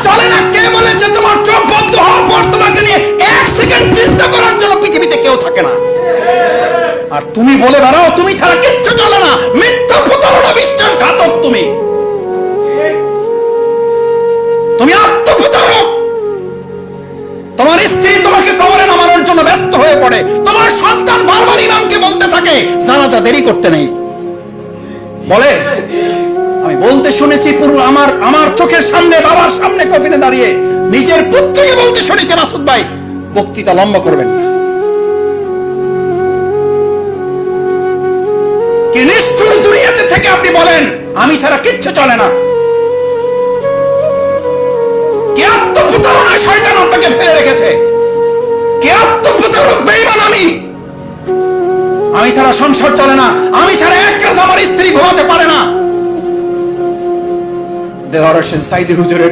চলে না। কে বলেছে তোমার চোখ বন্ধ হওয়ার পর তোমাকে নিয়ে এক সেকেন্ড চিন্তা করার জন্য পৃথিবীতে কেউ থাকে না? আর তুমি বলে বেড়াও তুমি ছাড়া কিচ্ছু চলে না। মিথ্যা, প্রতারণা, বিশ্বাসঘাতক। তুমি আত্মপ্রতারক। তোমার স্ত্রী তোমাকে কবরে নামানোর জন্য ব্যস্ত হয়ে পড়ে। তোমার সন্তান বারবার ইমামকে বলতে থাকে জানাজা দেরি করতে নেই। বলে আমি বলতে শুনেছি পুরো আমার চোখের সামনে, বাবার সামনে কফিনে দাঁড়িয়ে নিজের পুত্রকে বলতে শুনেছি মাসুদ ভাই বক্তৃতা লম্বা করবেন না। কি নিষ্ঠুর দুনিয়াতে থেকে আপনি বলেন আমি ছাড়া কিচ্ছু চলে না। কে আত্মপ্রতারণায় শয়তান আপনাকে ফেলে রেখেছে? কে আত্মপ্রতারক বেঈমান? আমি ছাড়া সংসার চলে না, আমি ছাড়া এক রাত আমার স্ত্রী ঘুমাতে পারে না। দেওয়ার হোসেন সাইদি হুজুরের